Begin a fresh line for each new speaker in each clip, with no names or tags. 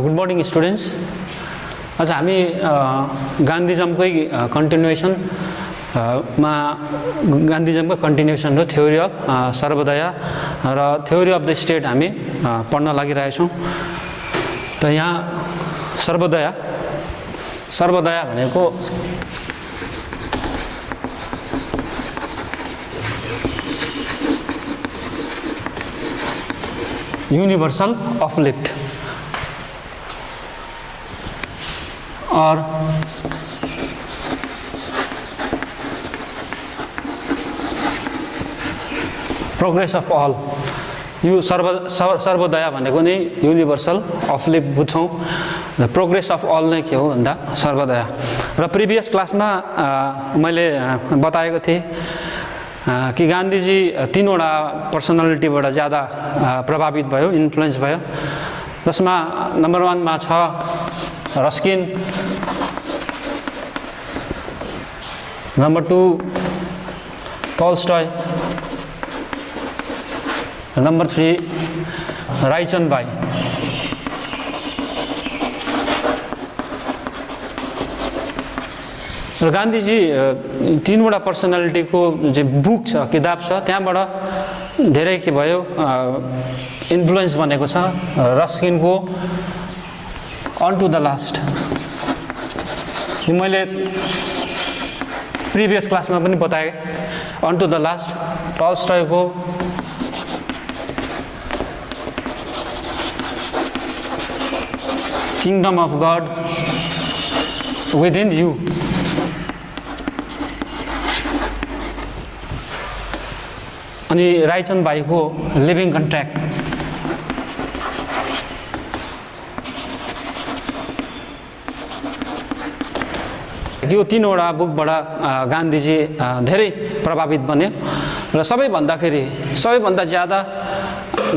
Good morning students. आज हामी गान्धीजमकै continuation मा गान्धीजमको कन्टिन्युएसन हो थ्योरी अफ सर्वोदय र थ्योरी अफ द स्टेट हामी पढ्न लागिरहेछौँ। र यहाँ सर्वोदय भनेको यूनिवर्सल अपलिफ्ट और प्रोग्रेस अफ अल। यो सर्वोदय भनेको नै युनिभर्सल अपलिफ्ट बुझ्छौँ। प्रोग्रेस अफ अल नै के हो भन्दा सर्वोदय। र प्रिभियस क्लासमा मैले बताएको थिएँ कि गान्धीजी तीनवटा पर्सनालिटीबाट ज़्यादा प्रभावित भयो, इन्फ्लुएन्स भयो, जसमा नम्बर 1 मा छ रस्किन, नम्बर 2 टोल्स्टॉय, नम्बर 3 रायचंदभाई। र गान्धीजी तीनवटा पर्सनालिटीको जो बुक छ, किताब छ, त्यहाँबाट धेरै के भयो इन्फ्लुएन्स बनेको छ। रस्किनको अन टु द लास्ट, यो मैले प्रिभियस क्लासमा पनि बताएँ, अन टु द लास्ट। टोल्स्टॉयको kingdom of God within you. अनि रायचंदभाईको लिभिङ कन्ट्र्याक्ट। यो तीनवटा बुकबाट गान्धीजी धेरै प्रभावित बन्यो। र सबैभन्दा ज्यादा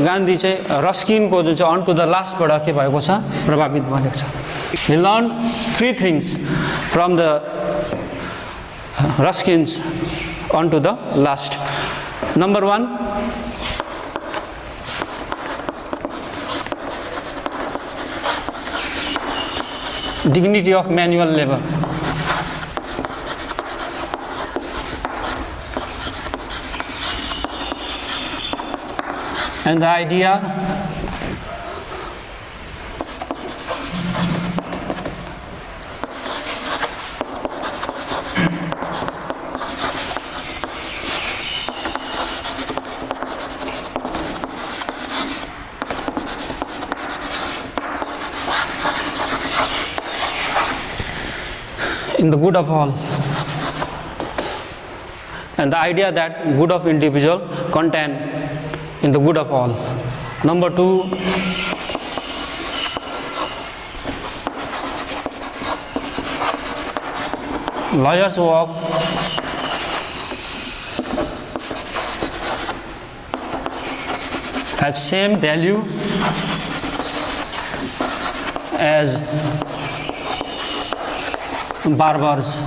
गान्धी चाहिँ रस्किनको जुन चाहिँ अन टु द लास्टबाट के भएको छ, प्रभावित बनेको छ। He learned 3 things from the Ruskins on to the last. Number 1, dignity of manual labor. And the idea in the good of all, and the idea that good of individual contain in the good of all. Number 2, lawyers work has same value as barbers.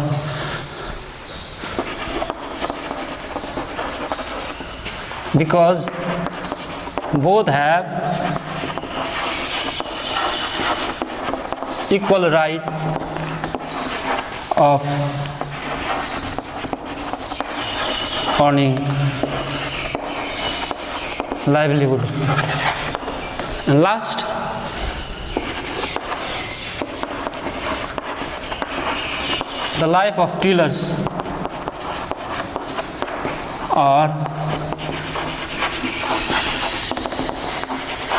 Because both have equal right of earning livelihood. And last, the life of tillers or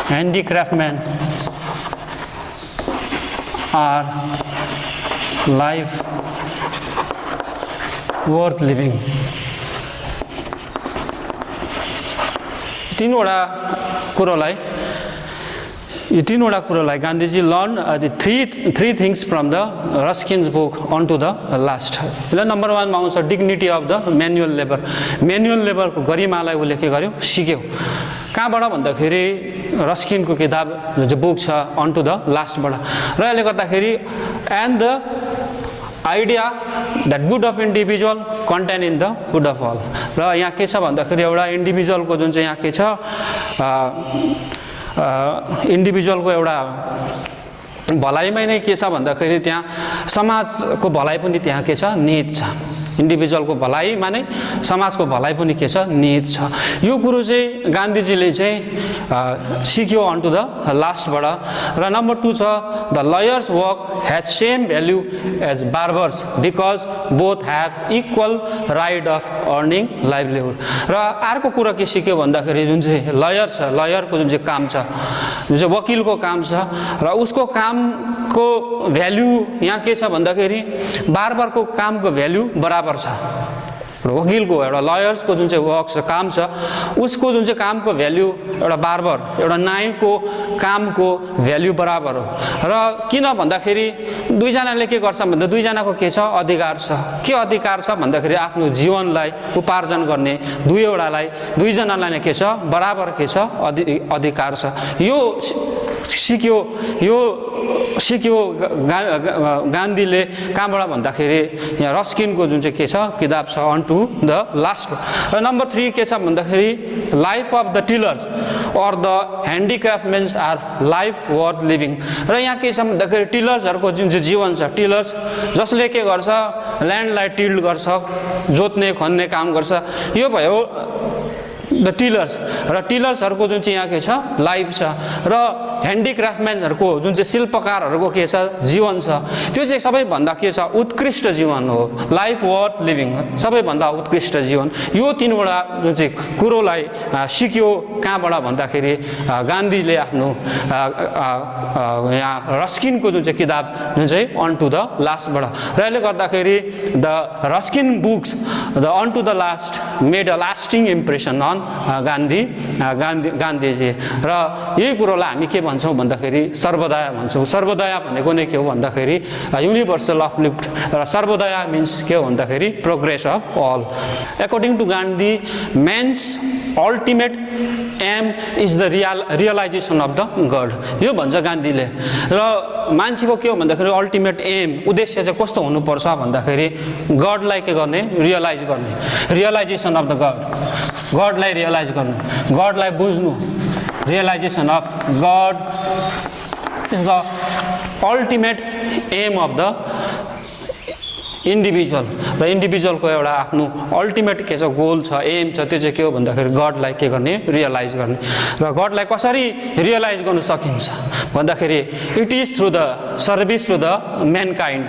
handicraftsmen are life worth living. तीनवटा कुरोलाई Gandhiji learn the three things from the Ruskin's book on to the last. Number 1 मा आउँछ dignity of the manual labour. Manual लेबरको गरिमालाई उसले के गर्यो, सिक्यो। कहाँबाट भन्दाखेरि रस्किनको किताब जो बुक छ अन टु द लास्टबाट। र यसले गर्दाखेरि and the idea that good of individual contained in the good of all. र यहाँ के छ भन्दाखेरि एउटा इन्डिभिजुअलको जुन चाहिँ यहाँ के छ, इन्डिभिजुअलको एउटा भलाइमै नै के छ भन्दाखेरि त्यहाँ समाजको भलाइ पनि त्यहाँ के छ निहित छ। इन्डिभिजुअलको भलाइमा नै समाजको भलाइ पनि के छ निहित छ। यो कुरो चाहिँ गान्धीजीले चाहिँ सिक्यो अन टु द लास्टबाट। र नम्बर 2 छ the lawyer's work has same value as barber's because both have equal right of earning livelihood. र अर्को कुरा के सिक्यो भन्दाखेरि जुन चाहिँ लयर छ, लयरको जुन चाहिँ काम छ, जुन चाहिँ वकिलको काम छ, र उसको कामको भ्याल्यु यहाँ के छ भन्दाखेरि बार्बरको कामको भ्याल्यु बराबर छ। वकिलको एउटा लयर्सको जुन चाहिँ वर्क छ, काम छ, उसको जुन चाहिँ कामको भ्याल्यु एउटा बार्बर एउटा नाईको कामको भ्याल्यु बराबर हो। र किन भन्दाखेरि दुईजनाले के गर्छ भन्दा दुईजनाको के छ अधिकार छ। के अधिकार छ भन्दाखेरि आफ्नो जीवनलाई उपार्जन गर्ने दुईजनालाई नै के छ बराबर के छ अधिकार छ। यो सिक्यो गान्धीले कहाँबाट भन्दाखेरि यहाँ रस्किनको जुन चाहिँ के छ किताब छ अन टु द लास्ट। र नम्बर 3 के छ भन्दाखेरि life of the tillers or the handicraftsmen's are life worth living. र यहाँ के छ भन्दाखेरि टिलर्सहरूको जुन चाहिँ जीवन छ, टिलर्स जसले के गर्छ ल्यान्डलाई टिल्ड गर्छ, जोत्ने खन्ने काम गर्छ, यो भयो द टिलर्स। र टिलर्सहरूको जुन चाहिँ यहाँ के छ लाइफ छ। र ह्यान्डिक्राफ्टम्यान्सहरूको जुन चाहिँ शिल्पकारहरूको के छ जीवन छ, त्यो चाहिँ सबैभन्दा के छ उत्कृष्ट जीवन हो, लाइफ वर्थ लिभिङ, सबैभन्दा उत्कृष्ट जीवन। यो तीनवटा जुन चाहिँ कुरोलाई सिक्यो कहाँबाट भन्दाखेरि गान्धीले आफ्नो यहाँ रस्किनको जुन चाहिँ किताब जुन चाहिँ अन टु द लास्टबाट। र यसले गर्दाखेरि the Ruskin books the unto the last made a lasting impression on Gandhiji. र यही कुरोलाई हामी के भन्छौँ भन्दाखेरि सर्वोदय भन्छौँ। सर्वोदय भनेको नै के हो भन्दाखेरि युनिभर्सल अपलिफ्ट। र सर्वोदय मिन्स के हो भन्दाखेरि progress of all. According to Gandhi man's ultimate aim is the realisation of the God. यो भन्छ गान्धीले। र मान्छेको के हो भन्दाखेरि अल्टिमेट एम उद्देश्य चाहिँ कस्तो हुनुपर्छ भन्दाखेरि गडलाई के गर्ने रियलाइज गर्ने, रियलाइजेसन अफ द गड, गडलाई रियलाइज गर्नु, गडलाई बुझ्नु। Realisation of God is the ultimate aim of the individual. र इन्डिभिजुअलको एउटा आफ्नो अल्टिमेट के छ गोल छ, एम छ, त्यो चाहिँ के हो भन्दाखेरि गडलाई के गर्ने रियलाइज गर्ने। र गडलाई कसरी रियलाइज गर्नु सकिन्छ भन्दाखेरि it is through the service to the mankind.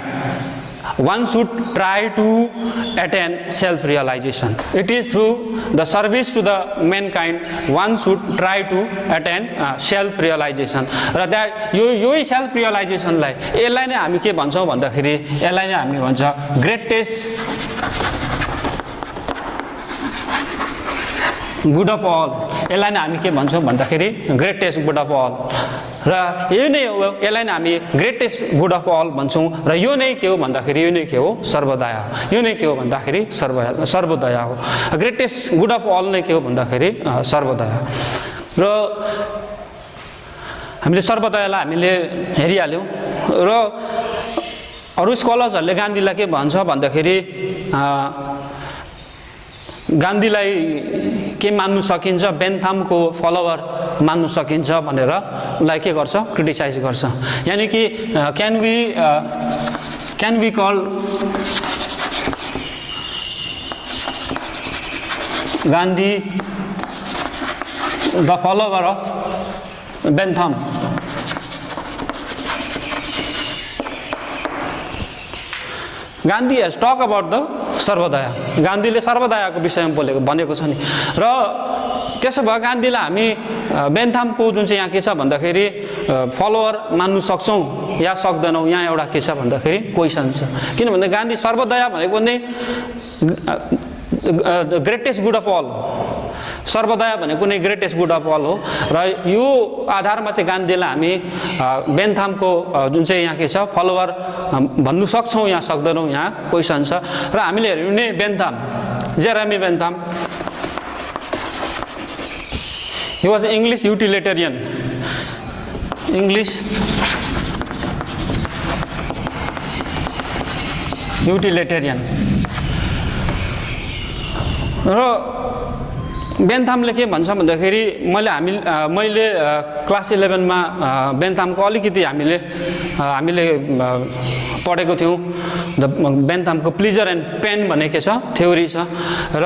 One should try to attain self-realization. It is through the service to the mankind one should try to attain self-realization. र यही self-realizationलाई यसलाई नै हामी के भन्छौँ भन्दाखेरि यसलाई नै हामी भन्छ greatest good of all। यसलाई नै हामी के भन्छौँ भन्दाखेरि greatest good of all। र यो नै हो, यसलाई नै हामी ग्रेटेस्ट गुड अफ अल भन्छौँ। र यो नै के हो भन्दाखेरि यो नै के हो सर्वोदय हो। यो नै के हो भन्दाखेरि सर्वोदय हो। ग्रेटेस्ट गुड अफ अल नै के हो भन्दाखेरि सर्वोदय। र हामीले सर्वोदयलाई हामीले हेरिहाल्यौँ। र अरू स्कलर्सहरूले गान्धीलाई के भन्छ भन्दाखेरि गान्धीलाई के मान्नु सकिन्छ, बेन्थामको फलोवर मान्नु सकिन्छ भनेर उसलाई के गर्छ क्रिटिसाइज गर्छ। यानि कि can we call Gandhi the follower of Bentham. Gandhi has talk about the Sarvodaya. गान्धीले सर्वोदयको विषयमा भनेको छ नि। र त्यसो भए गान्धीलाई हामी बेन्थामको जुन चाहिँ यहाँ के छ भन्दाखेरि फलोवर मान्नु सक्छौँ या सक्दैनौँ, यहाँ एउटा के छ भन्दाखेरि क्वेसन छ। किनभने गान्धी सर्वोदय भनेको नै greatest good of all, Sarvodaya भनेको नै ग्रेटेस्ट गुड अफ अल हो। र यो आधारमा चाहिँ गान्धीलाई हामी बेन्थामको जुन चाहिँ यहाँ के छ फलोवर भन्नु सक्छौँ या सक्दैनौँ, यहाँ क्वेसन छ। र हामीले हेऱ्यौँ भने बेन्थाम, Jeremy बेन्थाम, he was English utilitarian, English utilitarian। र बेन्थामले के भन्छ भन्दाखेरि मैले क्लास 11 मा बेन्थामको अलिकति हामीले पढेको थियौं बेन्थामको प्लेजर एन्ड पेन भन्ने के छ थ्योरी छ र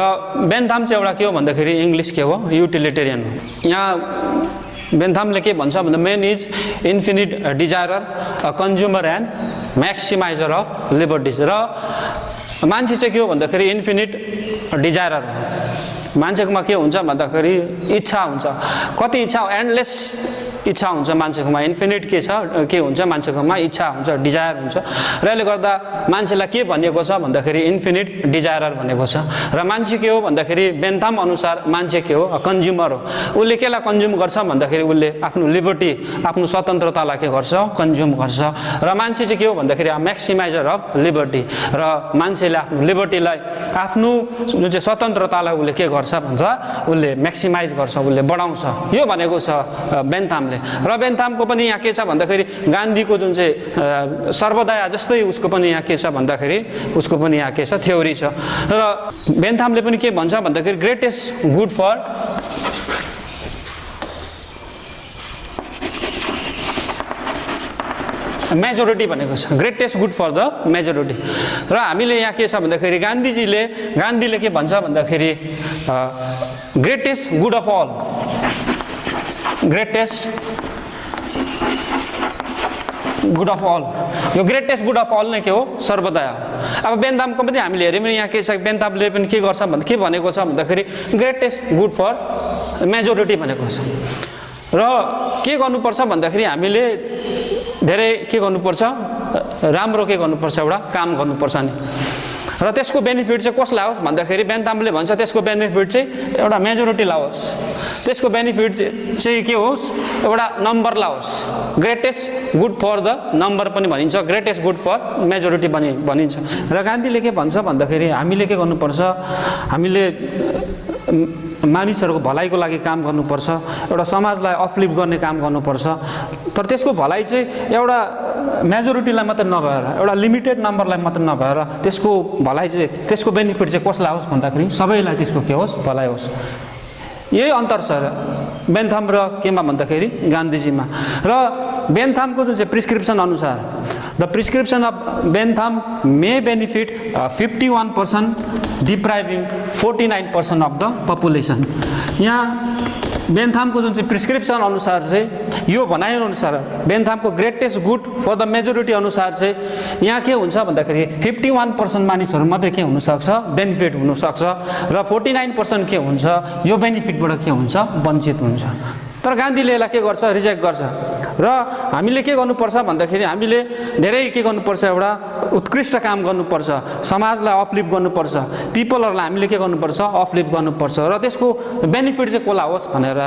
बेन्थाम चाहिँ एउटा के हो भन्दाखेरि इंग्लिश के हो युटिलिटेरियन हो यहाँ बेन्थामले के भन्छ भन्दा man is infinite desirer a consumer and maximiser of liberties र मान्छे चाहिँ के हो भन्दाखेरि इन्फिनिट डिजायरर हो मान्छेकोमा के हुन्छ भन्दाखेरि इच्छा हुन्छ कति इच्छा एन्डलेस इच्छा हुन्छ मान्छेकोमा इन्फिनिट के हुन्छ मान्छेकोमा इच्छा हुन्छ डिजायर हुन्छ र यसले गर्दा मान्छेलाई के भनिएको छ भन्दाखेरि इन्फिनिट डिजायरर भनेको छ र मान्छे के हो भन्दाखेरि बेन्थाम अनुसार मान्छे के हो कन्ज्युमर हो उसले केलाई कन्ज्युम गर्छ भन्दाखेरि उसले आफ्नो लिबर्टी आफ्नो स्वतन्त्रतालाई के गर्छ कन्ज्युम गर्छ र मान्छे चाहिँ के हो भन्दाखेरि म्याक्सिमाइजर अफ लिबर्टी र मान्छेले आफ्नो लिबर्टीलाई आफ्नो जुन चाहिँ स्वतन्त्रतालाई उसले के गर्छ भन्छ उसले म्याक्सिमाइज गर्छ उसले बढाउँछ यो भनेको छ बेन्थामले र बेन्थामको पनि यहाँ के छ भन्दाखेरि गान्धीको जुन चाहिँ सर्वोदय जस्तै उसको पनि यहाँ के छ भन्दाखेरि उसको पनि यहाँ के छ थ्योरी छ र बेन्थामले पनि के भन्छ भन्दाखेरि ग्रेटेस्ट गुड फर मेजोरिटी भनेको छ greatest good for the majority र हामीले यहाँ के छ भन्दाखेरि गान्धीले के भन्छ भन्दाखेरि greatest good of all greatest good of all यो ग्रेटेस्ट गुड अफ अल नै के हो सर्वोदय अब बेन्थामको पनि हामीले हेर्यौं भने यहाँ के छ बेन्थामले पनि के गर्छ भन्दा के भनेको छ भन्दाखेरि ग्रेटेस्ट गुड फर मेजोरिटी भनेको छ र के गर्नुपर्छ भन्दाखेरि हामीले धेरै के गर्नुपर्छ राम्रो के गर्नुपर्छ एउटा काम गर्नुपर्छ नि र त्यसको बेनिफिट चाहिँ कसलाई होस् भन्दाखेरि बेन्थामले भन्छ त्यसको बेनिफिट चाहिँ एउटा मेजोरिटीलाई होस् त्यसको बेनिफिट चाहिँ के होस् एउटा नम्बरलाई होस् greatest good for the number पनि भनिन्छ ग्रेटेस्ट गुड फर मेजोरिटी पनि भनिन्छ र गान्धीले के भन्छ भन्दाखेरि हामीले के गर्नुपर्छ हामीले मानिसहरूको भलाइको लागि काम गर्नुपर्छ एउटा समाजलाई अपलिफ्ट गर्ने काम गर्नुपर्छ तर त्यसको भलाइ चाहिँ एउटा मेजोरिटीलाई मात्र नभएर एउटा लिमिटेड नम्बरलाई मात्र नभएर त्यसको भलाइ चाहिँ त्यसको बेनिफिट चाहिँ कसलाई होस् भन्दाखेरि सबैलाई त्यसको के होस् भलाइ होस् यही अन्तर छ बेन्थाम र केमा भन्दाखेरि गान्धीजीमा र बेन्थामको जुन चाहिँ प्रिस्क्रिप्सन अनुसार the prescription of Bentham may benefit 51% depriving 49% of the population यहाँ बेन्थामको जुन चाहिँ प्रिस्क्रिप्सन अनुसार चाहिँ यो भनाइ अनुसार बेन्थामको greatest good for the majority अनुसार चाहिँ यहाँ के हुन्छ भन्दाखेरि 51% मानिसहरू मात्रै के हुनसक्छ बेनिफिट हुनसक्छ र 49% के हुन्छ यो बेनिफिटबाट के हुन्छ वञ्चित हुन्छ तर गान्धीले यसलाई के गर्छ रिजेक्ट गर्छ र हामीले के गर्नुपर्छ भन्दाखेरि हामीले धेरै के गर्नुपर्छ एउटा उत्कृष्ट काम गर्नुपर्छ समाजलाई अपलिफ्ट गर्नुपर्छ पिपलहरूलाई हामीले के गर्नुपर्छ अपलिफ्ट गर्नुपर्छ र त्यसको बेनिफिट चाहिँ कसलाई होस् भनेर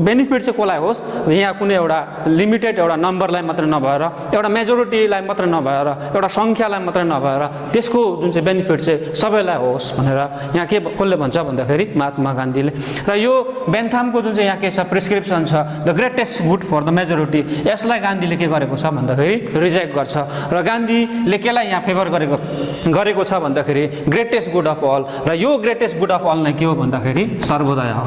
बेनिफिट चाहिँ कसलाई होस् यहाँ कुनै एउटा लिमिटेड एउटा नम्बरलाई मात्र नभएर एउटा मेजोरिटीलाई मात्र नभएर एउटा संख्यालाई मात्र नभएर त्यसको जुन चाहिँ बेनिफिट चाहिँ सबैलाई होस् भनेर यहाँ के कसले भन्छ भन्दाखेरि महात्मा गान्धीले र यो बेन्थामको जुन चाहिँ यहाँ के छ प्रिस्क्रिप्सन छ the greatest good for the majority यसलाई गान्धीले के गरेको छ भन्दाखेरि रिजेक्ट गर्छ र गान्धीले केलाई यहाँ फेभर गरेको छ भन्दाखेरि ग्रेटेस्ट गुड अफ अल र यो ग्रेटेस्ट गुड अफ अल नै के हो भन्दाखेरि सर्वोदय हो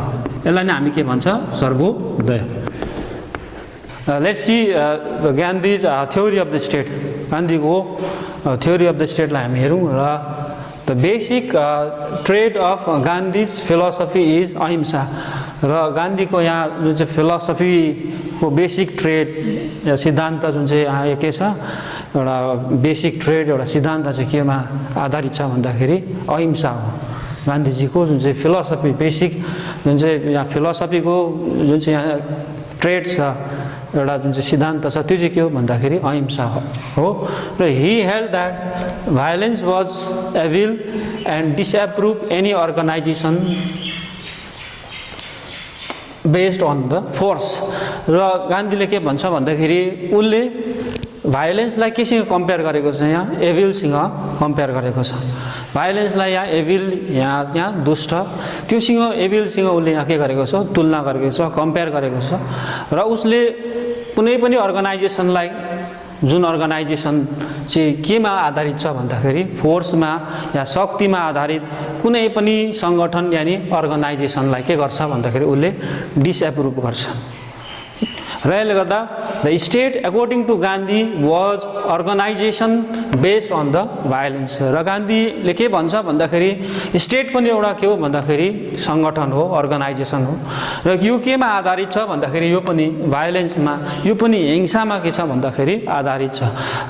यसलाई नै हामी के भन्छ Sarvodaya let's see Gandhi's theory of the state गान्धीको थ्योरी अफ द स्टेटलाई हामी हेरौँ र the basic trade of Gandhi's philosophy is ahimsa र गान्धीको यहाँ जुन चाहिँ फिलोसफीको बेसिक ट्रेड सिद्धान्त जुन चाहिँ के छ एउटा बेसिक ट्रेड एउटा सिद्धान्त चाहिँ केमा आधारित छ भन्दाखेरि अहिंसा हो गान्धीजीको जुन चाहिँ फिलोसफी बेसिक जुन चाहिँ यहाँ फिलोसफीको जुन चाहिँ यहाँ ट्रेड छ एउटा जुन चाहिँ सिद्धान्त छ त्यो चाहिँ के हो भन्दाखेरि अहिंसा हो र he held that violence was evil and disapprove any organisation based on the force र गान्धीले के भन्छ भन्दाखेरि उसले भायोलेन्सलाई केसँग कम्पेयर गरेको छ यहाँ एभिलसँग कम्पेयर गरेको छ भायोलेन्सलाई यहाँ एभिल यहाँ दुष्ट त्योसँग एभिलसँग उसले यहाँ के गरेको छ तुलना गरेको छ कम्पेयर गरेको छ र उसले कुनै पनि अर्गनाइजेसनलाई जुन अर्गनाइजेसन चाहिँ केमा आधारित छ भन्दाखेरि फोर्समा या शक्तिमा आधारित कुनै पनि सङ्गठन यानि अर्गनाइजेसनलाई के गर्छ भन्दाखेरि उसले डिसएप्रुभ गर्छ। र यसले गर्दा the state according to Gandhi was organisation based on the violence. र गान्धीले के भन्छ भन्दाखेरि स्टेट पनि एउटा के हो भन्दाखेरि सङ्गठन हो, अर्गनाइजेसन हो, र यो केमा आधारित छ भन्दाखेरि यो पनि भायोलेन्समा, यो पनि हिंसामा के छ भन्दाखेरि आधारित छ।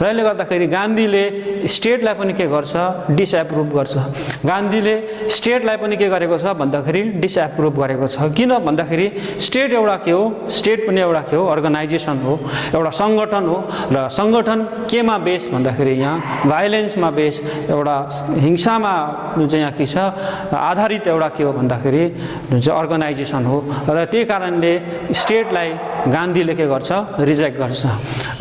र यसले गर्दाखेरि गान्धीले स्टेटलाई पनि के गर्छ, डिसएप्रुभ गर्छ। गान्धीले स्टेटलाई पनि के गरेको छ भन्दाखेरि डिसएप्रुभ गरेको छ। किन भन्दाखेरि स्टेट एउटा के हो, स्टेट पनि एउटा के हो, अर्गनाइजेसन हो, एउटा सङ्गठन हो। र सङ्गठन केमा बेस भन्दाखेरि यहाँ भायोलेन्समा बेस, एउटा हिंसामा जुन चाहिँ यहाँ के छ आधारित एउटा के हो भन्दाखेरि जुन चाहिँ अर्गनाइजेसन हो। र त्यही कारणले स्टेटलाई गान्धीले के गर्छ, रिजेक्ट गर्छ।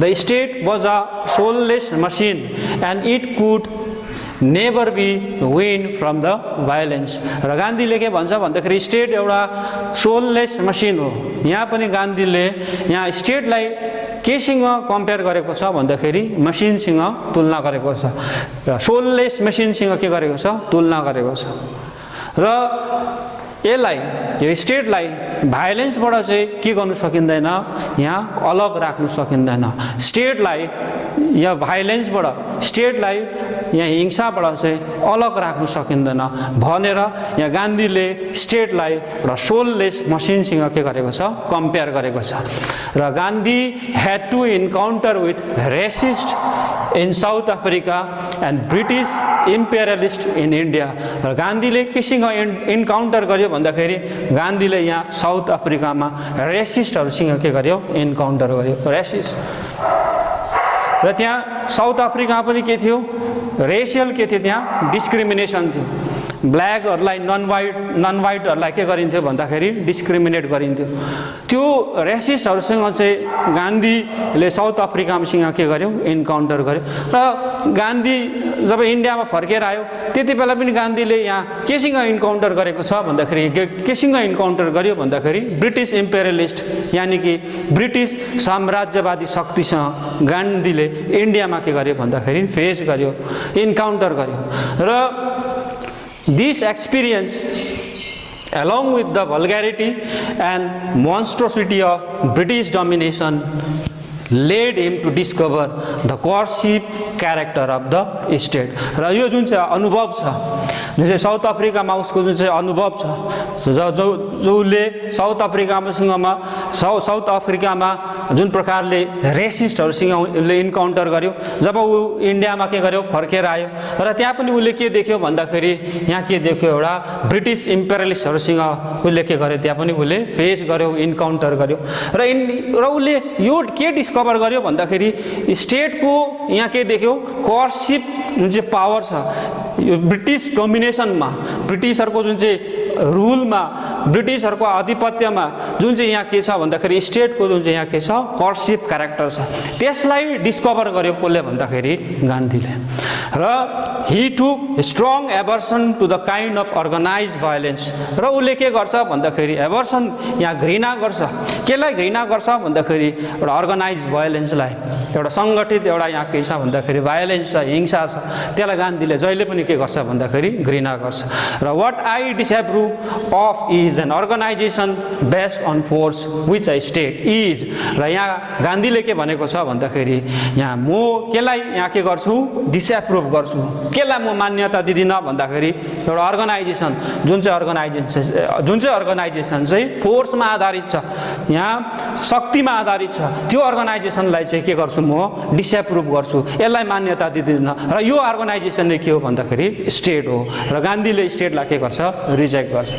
The state was a soulless machine and it could never be win from the violence. र गान्धीले के भन्छ भन्दाखेरि स्टेट एउटा सोललेस मसिन हो। यहाँ पनि गान्धीले यहाँ स्टेटलाई केसँग कम्पेयर गरेको छ भन्दाखेरि मसिनसँग तुलना गरेको छ, र सोललेस मसिनसँग के गरेको छ, तुलना गरेको छ। र यसलाई, यो स्टेटलाई भायोलेन्सबाट चाहिँ के गर्नु सकिँदैन, यहाँ अलग राख्नु सकिँदैन। स्टेटलाई या भायोलेन्सबाट, स्टेटलाई यहाँ हिंसाबाट चाहिँ अलग राख्नु सकिँदैन भनेर यहाँ गान्धीले स्टेटलाई र सोललेस मसिनसँग के गरेको छ, कम्पेयर गरेको छ। र Gandhi had to encounter with racist in South Africa and British imperialist in India. र गान्धीले केसँग इन्काउन्टर गर्यो भन्दाखेरि गान्धीले यहाँ साउथ अफ्रिकामा रेसिस्टहरूसँग के गर्यो, इन्काउन्टर गर्यो, रेसिस्ट। र त्यहाँ साउथ अफ्रिकामा पनि के थियो, रेसियल के थियो, त्यहाँ डिस्क्रिमिनेसन थियो। ब्ल्याकहरूलाई नन वाइटहरूलाई के गरिन्थ्यो भन्दाखेरि डिस्क्रिमिनेट गरिन्थ्यो। त्यो रेसिस्टहरूसँग चाहिँ गान्धीले साउथ अफ्रिकासँग के गर्यो, इन्काउन्टर गर्यो। र गान्धी जब इन्डियामा फर्केर आयो त्यति बेला पनि गान्धीले यहाँ केसँग इन्काउन्टर गरेको छ भन्दाखेरि, केसँग इन्काउन्टर गर्यो भन्दाखेरि ब्रिटिस इम्पेरियलिस्ट यानि कि ब्रिटिस साम्राज्यवादी शक्तिसँग गान्धीले इन्डियामा के गर्यो भन्दाखेरि फेस गर्यो, इन्काउन्टर गर्यो। र this experience along with the vulgarity and monstrosity of British domination led him to discover the coercive character of the state। र यो जुन चाहिँ अनुभव छ, जुन चाहिँ साउथ अफ्रिकामा उसको जुन चाहिँ अनुभव छ, जसले साउथ अफ्रिकामा जुन प्रकारले रेसिस्टहरूसँग उसले इन्काउन्टर गर्यो, जब ऊ इन्डियामा के गर्यो, फर्केर आयो, र त्यहाँ पनि उसले के देख्यो भन्दाखेरि यहाँ के देख्यो, एउटा ब्रिटिस इम्पेरियलिस्टहरूसँग उसले के गर्यो, त्यहाँ पनि उसले फेस गर्यो, इन्काउन्टर गर्यो। र उसले यो के डिस्कभर गर्यो भन्दाखेरि स्टेटको यहाँ के देख्यो, कोर्सिभ जुन चाहिँ पावर छ यो ब्रिटिस डोमिनेसनमा, ब्रिटिसहरूको जुन चाहिँ रुलमा, ब्रिटिसहरूको आधिपत्यमा जुन चाहिँ यहाँ के छ भन्दाखेरि स्टेटको जुन चाहिँ यहाँ के छ, कोर्सिभ क्यारेक्टर छ, त्यसलाई डिस्कभर गर्यो कसले भन्दाखेरि गान्धीले। र he took strong aversion to the kind of organise violence. र उसले के गर्छ भन्दाखेरि एभर्सन, यहाँ घृणा गर्छ। केलाई घृणा गर्छ भन्दाखेरि एउटा अर्गनाइज भायोलेन्सलाई, एउटा सङ्गठित एउटा यहाँ के छ भन्दाखेरि भायोलेन्स छ, हिंसा छ, त्यसलाई गान्धीले जहिले पनि के गर्छ भन्दाखेरि घृणा गर्छ। र what I disapprove of is an organisation based on force which a state is. र यहाँ गान्धीले के भनेको छ भन्दाखेरि यहाँ म केलाई यहाँ के गर्छु, डिसएप्रुभ गर्छु, केलाई म मान्यता दिदिनँ भन्दाखेरि एउटा अर्गनाइजेसन जुन चाहिँ अर्गनाइजेसन चाहिँ फोर्समा आधारित छ, यहाँ शक्तिमा आधारित छ, त्यो अर्गनाइजेसनलाई चाहिँ के गर्छु, म डिसएप्रुभ गर्छु, यसलाई मान्यता दिदिनँ। र यो अर्गनाइजेसनले के हो भन्दाखेरि स्टेट हो। र गान्धीले स्टेटलाई के गर्छ, रिजेक्ट गर्छ।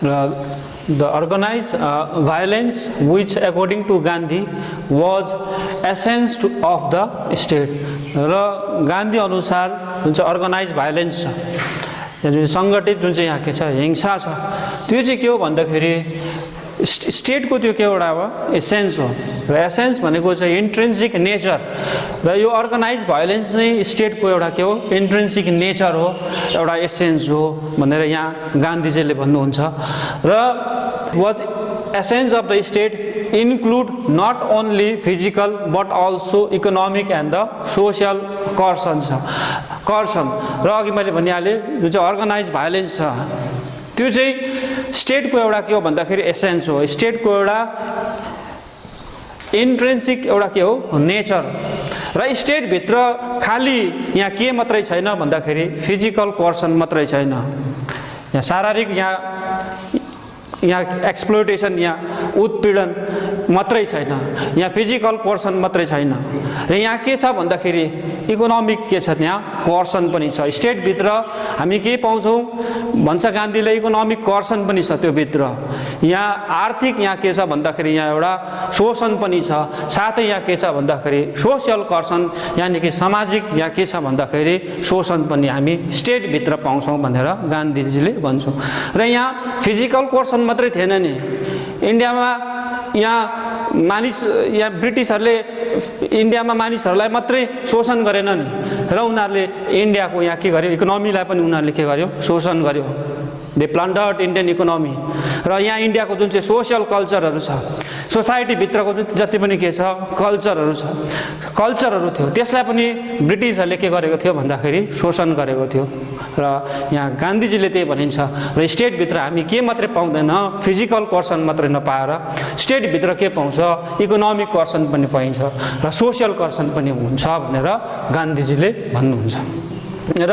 र the organized violence which according to Gandhi was essence of the state. र गान्धी अनुसार जुन चाहिँ अर्गनाइज भाइलेन्स छ, जुन सङ्गठित जुन चाहिँ यहाँ के छ हिंसा छ, त्यो चाहिँ के हो भन्दाखेरि स्टेटको त्यो के एउटा हो एसेन्स हो। र एसेन्स भनेको चाहिँ इन्ट्रेन्सिक नेचर, र यो अर्गनाइज भाइलेन्स चाहिँ स्टेटको एउटा के हो इन्ट्रेन्सिक नेचर हो, एउटा एसेन्स हो भनेर यहाँ गान्धीजीले भन्नुहुन्छ। र was essence of the state include not only physical but also economic and the social coercion र अघि मैले भनिहालेँ जुन चाहिँ अर्गनाइज भाइलेन्स छ त्यो चाहिँ स्टेटको एउटा के हो भन्दाखेरि एसेन्स हो, स्टेटको एउटा इन्ट्रेन्सिक एउटा के हो नेचर। र स्टेटभित्र खालि यहाँ के मात्रै छैन भन्दाखेरि फिजिकल कोर्सन मात्रै छैन, यहाँ शारीरिक यहाँ एक्सप्लोइटेसन यहाँ उत्पीडन मात्रै छैन, यहाँ फिजिकल कोर्सन मात्रै छैन, र यहाँ के छ भन्दाखेरि इकोनोमिक के छ त्यहाँ कोर्सन पनि छ। स्टेटभित्र हामी के पाउँछौँ भन्छ गान्धीले इकोनोमिक कोर्सन पनि छ त्यो भित्र, यहाँ आर्थिक यहाँ के छ भन्दाखेरि यहाँ एउटा शोषण पनि छ, साथै यहाँ के छ भन्दाखेरि सोसियल कोर्सन यानि कि सामाजिक यहाँ के छ भन्दाखेरि शोषण पनि हामी स्टेटभित्र पाउँछौँ भनेर गान्धीजीले भन्छौँ। र यहाँ फिजिकल कोर्सन मात्रै थिएन नि, इन्डियामा यहाँ ब्रिटिसहरूले इन्डियामा मानिसहरूलाई मात्रै शोषण गरेन नि, र उनीहरूले इन्डियाको यहाँ के गर्यो इकोनोमीलाई पनि उनीहरूले के गर्यो शोषण गर्यो। They plundered Indian economy. र यहाँ इन्डियाको जुन चाहिँ सोसियल कल्चरहरू छ, सोसाइटीभित्रको जति पनि के छ कल्चरहरू थियो त्यसलाई पनि ब्रिटिसहरूले के गरेको थियो भन्दाखेरि शोषण गरेको थियो। र यहाँ गान्धीजीले त्यही भनिन्छ र स्टेटभित्र हामी के मात्रै पाउँदैन फिजिकल कोर्सन मात्रै नपाएर स्टेटभित्र के पाउँछ इकोनोमिक कोर्सन पनि पाइन्छ र सोसियल कोर्सन पनि हुन्छ भनेर गान्धीजीले भन्नुहुन्छ। र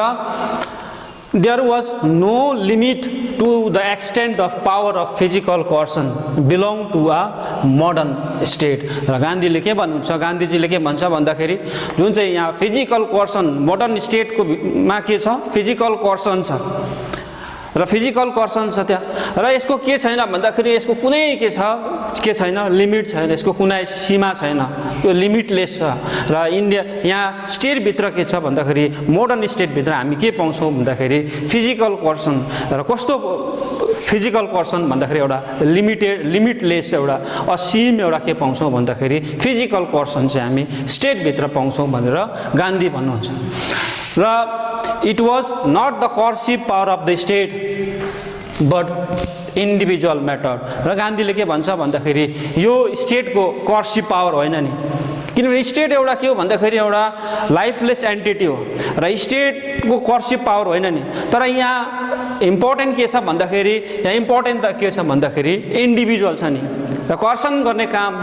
there was no limit to the extent of power of physical coercion belong to a modern state। र गान्धीले के भन्नुहुन्छ गान्धीजीले के भन्छ भन्दाखेरि जुन चाहिँ यहाँ फिजिकल कोर्सन मोडर्न स्टेटको मा के छ फिजिकल कोर्सन छ र फिजिकल कोर्सन छ त्यहाँ, र यसको के छैन भन्दाखेरि यसको कुनै के छैन लिमिट छैन, यसको कुनै सीमा छैन, यो लिमिटलेस छ। र इन्डिया यहाँ स्टेटभित्र के छ भन्दाखेरि मोडर्न स्टेटभित्र हामी के पाउँछौँ भन्दाखेरि फिजिकल कोर्सन। र कस्तो फिजिकल कोर्सन भन्दाखेरि एउटा लिमिटलेस एउटा असीम एउटा के पाउँछौँ भन्दाखेरि फिजिकल कोर्सन चाहिँ हामी स्टेटभित्र पाउँछौँ भनेर गान्धी भन्नुहुन्छ। र it was not the coercive power of the state but individual matter। र गान्धीले के भन्छ भन्दाखेरि यो स्टेटको कोर्सिभ पावर होइन नि, किनभने स्टेट एउटा के हो भन्दाखेरि एउटा लाइफलेस एन्टिटी हो र स्टेटको कोर्सिभ पावर होइन नि। तर यहाँ इम्पोर्टेन्ट के छ भन्दाखेरि यहाँ इम्पोर्टेन्ट त के छ भन्दाखेरि इन्डिभिजुअल छ नि, र कर्सन गर्ने काम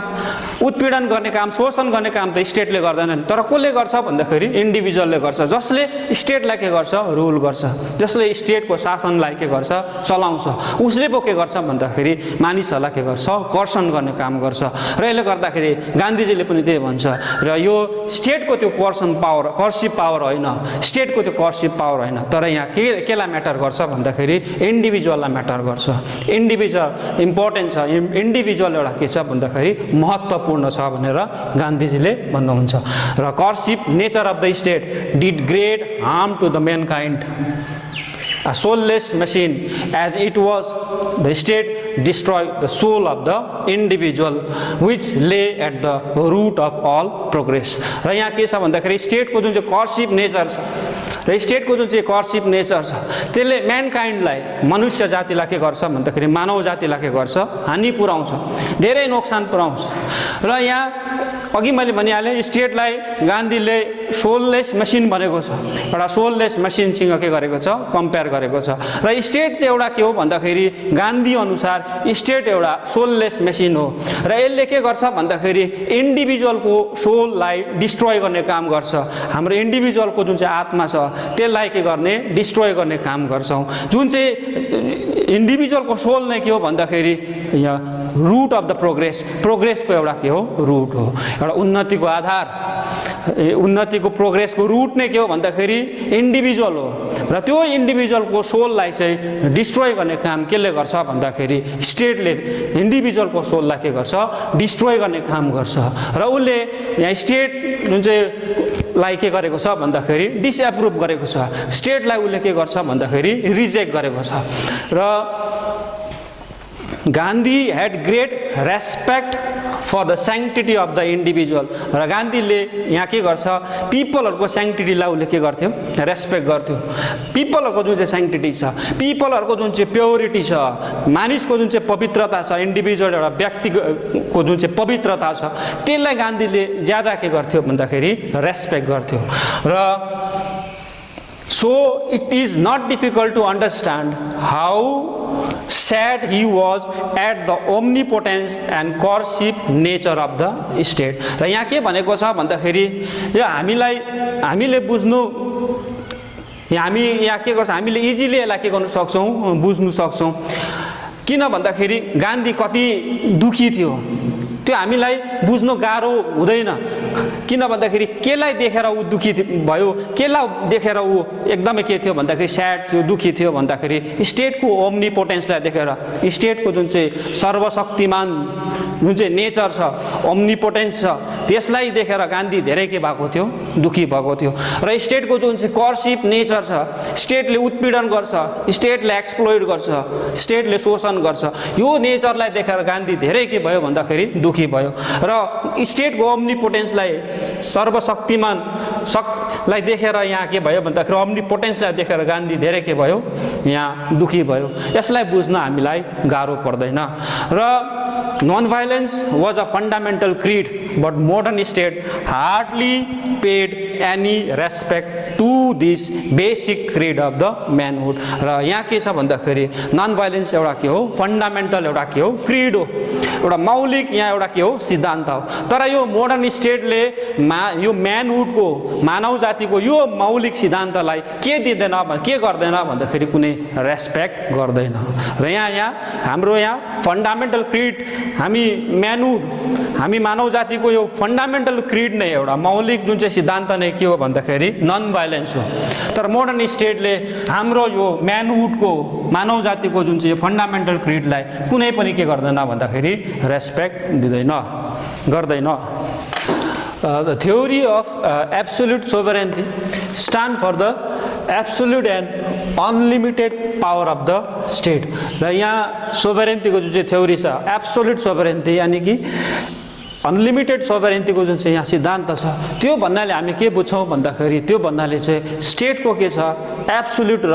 उत्पीडन गर्ने काम शोषण गर्ने काम त स्टेटले गर्दैन नि, तर कसले गर्छ भन्दाखेरि इन्डिभिजुअलले गर्छ, जसले स्टेटलाई के गर्छ रुल गर्छ, जसले स्टेटको शासनलाई के गर्छ चलाउँछ, उसले पो के गर्छ भन्दाखेरि मानिसहरूलाई के गर्छ कर्सन गर्ने काम गर्छ। र यसले गर्दाखेरि गान्धीजीले पनि त्यही भन्छ र यो स्टेटको त्यो कर्सिभ पावर होइन, स्टेटको त्यो कर्सिभ पावर होइन, तर यहाँ केलाई म्याटर गर्छ भन्दाखेरि इन्डिभिजुअललाई म्याटर गर्छ। इन्डिभिजुअल इम्पोर्टेन्ट छ, इन्डिभिजुअल एउटा के छ भन्दाखेरि महत्त्वपूर्ण छ भनेर गान्धीजीले भन्नुहुन्छ। र coercive nature of the state did great harm to the mankind, a soulless machine as it was the state destroyed the soul of the individual which lay at the root of all progress। र यहाँ के छ भन्दाखेरि स्टेटको जुन चाहिँ cursive nature छ र स्टेटको जुन चाहिँ कर्सिभ नेचर छ त्यसले म्यानकाइन्डलाई मनुष्य जातिलाई के गर्छ भन्दाखेरि मानव जातिलाई के गर्छ हानि पुर्याउँछ, धेरै नोक्सान पुर्याउँछ। र यहाँ अघि मैले भनिहालेँ स्टेटलाई गान्धीले सोललेस मसिन भनेको छ, एउटा सोललेस मसिनसँग के गरेको छ कम्पेयर गरेको छ। र स्टेट चाहिँ एउटा के हो भन्दाखेरि गान्धी अनुसार स्टेट एउटा सोललेस मसिन हो र यसले के गर्छ भन्दाखेरि इन्डिभिजुअलको सोललाई डिस्ट्रोय गर्ने काम गर्छ, हाम्रो इन्डिभिजुअलको जुन चाहिँ आत्मा छ त्यसलाई के गर्ने डिस्ट्रोय गर्ने काम गर्छौँ। जुन चाहिँ इन्डिभिजुअलको सोल नै के हो भन्दाखेरि यहाँ रुट अफ द प्रोग्रेसको एउटा के हो रुट हो एउटा उन्नतिको आधार उन्नतिको प्रोग्रेसको रुट नै के हो भन्दाखेरि इन्डिभिजुअल हो र त्यो इन्डिभिजुअलको सोललाई चाहिँ डिस्ट्रोय गर्ने काम केले गर्छ भन्दाखेरि स्टेटले इन्डिभिजुअलको सोललाई के गर्छ डिस्ट्रोय गर्ने काम गर्छ र उसले यहाँ स्टेट जुन चाहिँ लाई के गरेको छ भन्दाखेरि डिसएप्रुभ गरेको छ स्टेटलाई उसले के गर्छ भन्दाखेरि रिजेक्ट गरेको छ र Gandhi had great respect for the sanctity of the individual र गान्धीले यहाँ के गर्छ पिपलहरूको स्याङ्क्टिटीलाई उसले के गर्थ्यो रेस्पेक्ट गर्थ्यो पिपलहरूको जुन चाहिँ स्याङ्क्टिटी छ पिपलहरूको जुन चाहिँ प्योरिटी छ मानिसको जुन चाहिँ पवित्रता छ इन्डिभिजुअल एउटा व्यक्तिको जुन चाहिँ पवित्रता छ त्यसलाई गान्धीले ज्यादा के गर्थ्यो भन्दाखेरि रेस्पेक्ट गर्थ्यो र So it is not difficult to understand how sad he was at the omnipotence and coercive nature of the state. र यहाँ के भनेको छ भन्दाखेरि यो हामीले बुझ्नु हामी यहाँ के गर्छ हामीले इजिली यसलाई के गर्न सक्छौं बुझ्नु सक्छौं किन भन्दाखेरि गान्धी कति दुखी थियो त्यो हामीलाई बुझ्नु गाह्रो हुँदैन किन भन्दाखेरि केलाई देखेर उ दुखी भयो केलाई देखेर उ एकदमै के थियो भन्दाखेरि स्याड थियो दुखी थियो भन्दाखेरि स्टेटको ओम्निपोटेन्सलाई देखेर स्टेटको जुन चाहिँ सर्वशक्तिमान जुन चाहिँ नेचर छ ओम्निपोटेन्स छ त्यसलाई देखेर गान्धी धेरै के भएको थियो दुखी भएको थियो र स्टेटको जुन चाहिँ कर्सिभ नेचर छ स्टेटले उत्पीडन गर्छ स्टेटले एक्सप्लोइट गर्छ स्टेटले शोषण गर्छ यो नेचरलाई देखेर गान्धी धेरै के भयो भन्दाखेरि दुखी भयो र स्टेटको ओम्निपोटेन्सलाई सर्वशक्तिमान लाई देखेर यहाँ के भयो भन्दाखेरि ओम्निपोटेन्सलाई देखेर गान्धी धेरै के भयो यहाँ दुखी भयो यसलाई बुझ्न हामीलाई गाह्रो पर्दैन र non-violence was a fundamental creed but modern state hardly paid any respect to this basic creed of the manhood र यहाँ के छ भन्दाखेरि non-violence एउटा के हो फन्डामेन्टल एउटा के हो क्रीड हो एउटा मौलिक यहाँ एउटा के हो सिद्धान्त हो तर यो मोडर्न स्टेटले यो म्यानहुडको मानव जातिको यो मौलिक सिद्धान्तलाई के दिँदैन के गर्दैन भन्दाखेरि कुनै रेस्पेक्ट गर्दैन र यहाँ हाम्रो यहाँ फन्डामेन्टल क्रीड हामी म्यानहुड हामी मानव जातिको यो फन्डामेन्टल क्रीड नै एउटा मौलिक जुन चाहिँ सिद्धान्त नै के हो भन्दाखेरि नन भाइलेन्स हो तर मोडर्न स्टेटले हाम्रो यो म्यानहुडको मानव जातिको जुन चाहिँ फन्डामेन्टल क्रीडलाई कुनै पनि के गर्दैन भन्दाखेरि रेस्पेक्ट दिँदैन गर्दैन The theory of absolute sovereignty stand for the absolute and unlimited power of the state. र यहाँ sovereignty को जो चाहिँ theory छ absolute sovereignty यानी कि अनलिमिटेड सोभरेन्टीको जुन चाहिँ यहाँ सिद्धान्त छ त्यो भन्नाले हामी के बुझ्छौँ भन्दाखेरि त्यो भन्नाले चाहिँ स्टेटको के छ एब्सोल्युट र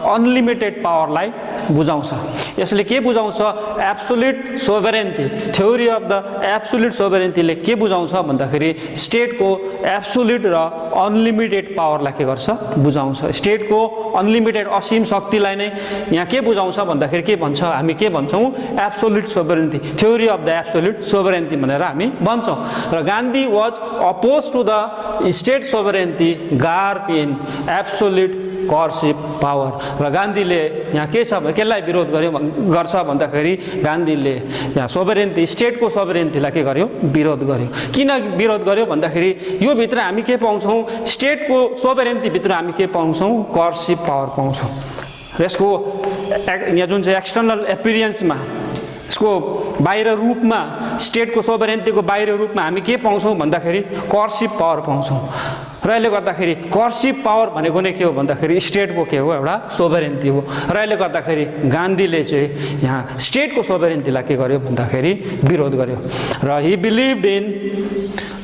अनलिमिटेड पावरलाई बुझाउँछ यसले के बुझाउँछ absolute sovereignty theory of the absolute सोभरेन्टीले के बुझाउँछ भन्दाखेरि स्टेटको एब्सोल्युट र अनलिमिटेड पावरलाई के गर्छ बुझाउँछ स्टेटको अनलिमिटेड असीम शक्तिलाई नै यहाँ के बुझाउँछ भन्दाखेरि के भन्छ हामी के भन्छौँ absolute sovereignty theory of the absolute sovereignty भनेर हामी भन्छौँ र Gandhi was oppose to the state sovereignty grasp in absolute coercive power र गान्धीले यहाँ के छ केलाई विरोध गर्छ भन्दाखेरि गान्धीले यहाँ सोभरेन्टी स्टेटको सोभरेन्टीलाई के गर्यो विरोध गर्यो किन विरोध गर्यो भन्दाखेरि यो भित्र हामी के पाउँछौँ स्टेटको सोभरेन्टी भित्र हामी के पाउँछौँ कर्सिभ पावर पाउँछौँ यसको यहाँ जुन चाहिँ एक्सटर्नल एपिरियन्समा यसको बाहिर रूपमा स्टेटको सोभरेन्टीको बाहिर रूपमा हामी के पाउँछौँ भन्दाखेरि कर्सिभ पावर पाउँछौँ र यसले गर्दाखेरि कर्सिभ पावर भनेको नै के हो भन्दाखेरि स्टेटको के हो एउटा सोभरेन्टी हो र यसले गर्दाखेरि गान्धीले चाहिँ यहाँ स्टेटको सोभरेन्टीलाई के गर्यो भन्दाखेरि विरोध गर्यो र he believed in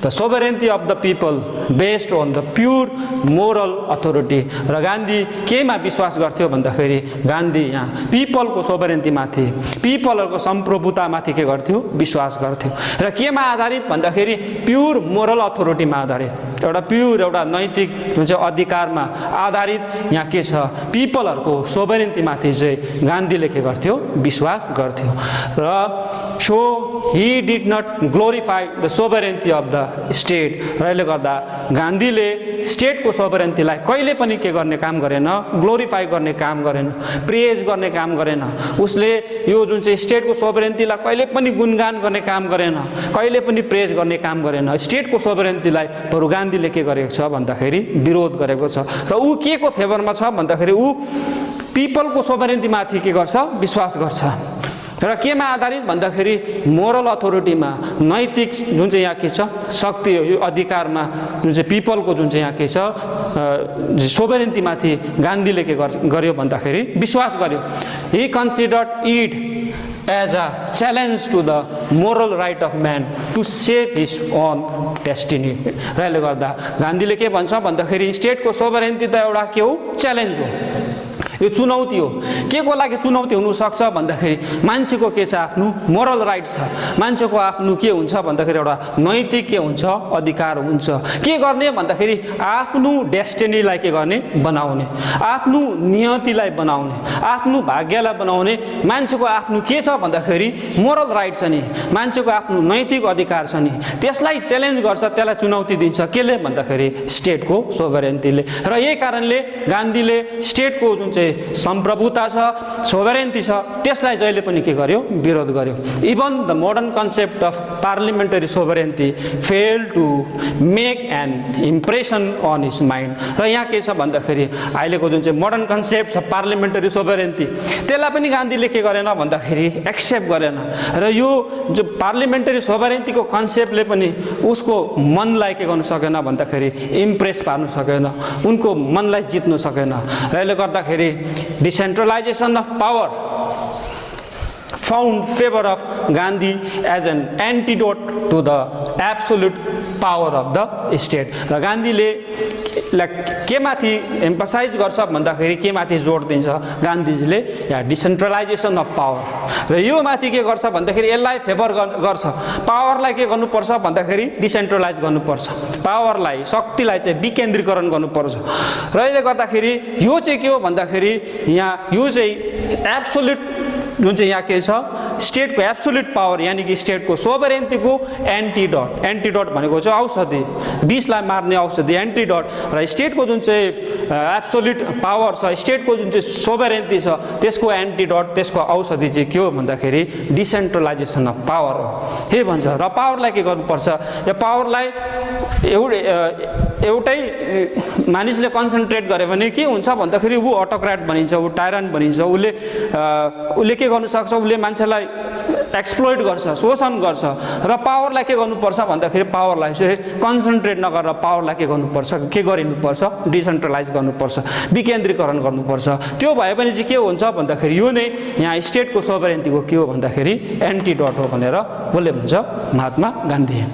the sovereignty of the people based on the pure moral authority र गान्धी केमा विश्वास गर्थ्यो भन्दाखेरि गान्धी यहाँ पिपलको सोभरेन्टीमाथि पिपलहरूको सम्प्रभुतामाथि के गर्थ्यो विश्वास गर्थ्यो र केमा आधारित भन्दाखेरि प्योर मोरल अथोरिटीमा आधारित एउटा प्योर एउटा नैतिक जुन चाहिँ अधिकारमा आधारित यहाँ के छ पिपलहरूको सोभरेन्टीमाथि चाहिँ गान्धीले के गर्थ्यो विश्वास गर्थ्यो र so he did not glorify the sovereignty of the state. र यसले गर्दा गान्धीले स्टेटको सोभरेन्टीलाई कहिले पनि के गर्ने काम गरेन, ग्लोरिफाई गर्ने काम गरेन, प्रेज गर्ने काम गरेन। उसले यो जुन चाहिँ स्टेटको सोभरेन्टीलाई कहिले पनि गुणगान गर्ने काम गरेन, कहिले पनि प्रेज गर्ने काम गरेन। स्टेटको सोभरेन्टीलाई बरु गान्धीले के गरेको छ भन्दाखेरि विरोध गरेको छ। र ऊ के को फेभरमा छ भन्दाखेरि ऊ पिपलको सोभरेन्टीमाथि के गर्छ, विश्वास गर्छ। र केमा आधारित भन्दाखेरि मोरल अथोरिटीमा, नैतिक जुन चाहिँ यहाँ के छ शक्ति, यो अधिकारमा जुन चाहिँ पिपलको जुन चाहिँ यहाँ के छ सोभरेन्टीमाथि गान्धीले के गर्यो भन्दाखेरि विश्वास गर्यो। He considered it as a challenge to the moral right of man to save his own destiny. र यसले गर्दा गान्धीले के भन्छ भन्दाखेरि स्टेटको सोभरेन्टी त एउटा के हो, च्यालेन्ज हो, यो चुनौती हो। के को लागि चुनौती हुनसक्छ भन्दाखेरि मान्छेको के छ, आफ्नो मोरल राइट छ, मान्छेको आफ्नो के हुन्छ भन्दाखेरि एउटा नैतिक के हुन्छ, अधिकार हुन्छ। के गर्ने भन्दाखेरि आफ्नो डेस्टिनीलाई के गर्ने, बनाउने, आफ्नो नियतिलाई बनाउने, आफ्नो भाग्यलाई बनाउने मान्छेको आफ्नो के छ भन्दाखेरि मोरल राइट छ नि, मान्छेको आफ्नो नैतिक अधिकार छ नि, त्यसलाई च्यालेन्ज गर्छ, त्यसलाई चुनौती दिन्छ। केले भन्दाखेरि स्टेटको सोभरेन्टीले। र यही कारणले गान्धीले स्टेटको जुन चाहिँ सम्प्रभुता छ, सोभरेन्टी छ, त्यसलाई जहिले पनि के गर्यो, विरोध गर्यो। Even the modern concept of parliamentary sovereignty fail to make an impression on his mind. र यहाँ के छ भन्दाखेरि अहिलेको जुन चाहिँ मोडर्न कन्सेप्ट छ पार्लिमेन्टरी सोभरेन्टी, त्यसलाई पनि गान्धीले के गरेन भन्दाखेरि एक्सेप्ट गरेन। र यो जो पार्लिमेन्टरी सोभरेन्टीको कन्सेप्टले पनि उसको मनलाई के गर्नु सकेन भन्दाखेरि इम्प्रेस पार्नु सकेन, उनको मनलाई जित्नु सकेन। र यसले गर्दाखेरि decentralisation of power found favor of Gandhi as an antidote to the absolute power of the state। र गान्धीले के माथि एम्फसाइज गर्छ भन्दाखेरि के माथि जोड दिन्छ गान्धीजीले, या डिसेन्ट्रलाइजेसन अफ पावर। र यो माथि के गर्छ भन्दाखेरि यसलाई फेभर गर्छ, पावरलाई के गर्नुपर्छ भन्दाखेरि डिसेन्ट्रलाइज गर्नुपर्छ, पावरलाई, शक्तिलाई चाहिँ विकेन्द्रीकरण गर्नुपर्छ। र यसले गर्दाखेरि यो चाहिँ के हो भन्दाखेरि यहाँ यो चाहिँ एब्सोल्युट जुन चाहिँ यहाँ के छ स्टेटको एब्सोल्युट पावर, यानी कि स्टेटको सोभरेन्टीको एन्टिडोट। एन्टिडोट भनेको चाहिँ औषधि, विषलाई मार्ने औषधि, एन्टिडोट। र स्टेटको जुन चाहिँ एब्सोल्युट पावर छ, स्टेटको जुन चाहिँ सोभरेन्टी छ, त्यसको एन्टिडोट, त्यसको औषधि चाहिँ के हो भन्दाखेरि डिसेन्ट्रलाइजेसन अफ पावर हो। के भन्छ, र पावरलाई के गर्नुपर्छ, यो पावरलाई एउटै मानिसले कन्सन्ट्रेट गर्यो भने के हुन्छ भन्दाखेरि ऊ अटोक्राट बनिन्छ, ऊ टाइरन बनिन्छ, उसले के गर्नु सक्छ, उसले मान्छेलाई एक्सप्लोइट गर्छ, शोषण गर्छ। र पावरलाई के गर्नुपर्छ भन्दाखेरि पावरलाई चाहिँ कन्सन्ट्रेट नगरेर पावरलाई के गर्नुपर्छ, के गरिनुपर्छ, डिसेन्ट्रलाइज गर्नुपर्छ, विकेन्द्रीकरण गर्नुपर्छ। त्यो भए पनि चाहिँ के हुन्छ भन्दाखेरि यो नै यहाँ स्टेटको सोभरेन्टीको के हो भन्दाखेरि एन्टिडोट हो भनेर उसले भन्छ Mahatma Gandhi.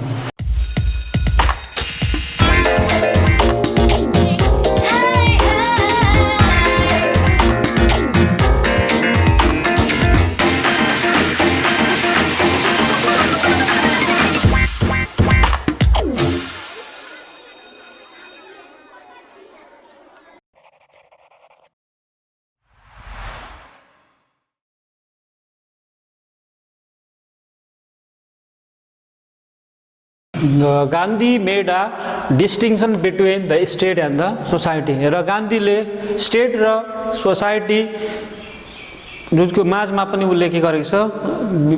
Gandhi made a distinction between the state and the society। र गान्धीले स्टेट र सोसाइटी जुनको माझमा पनि उल्लेख गरेको छ,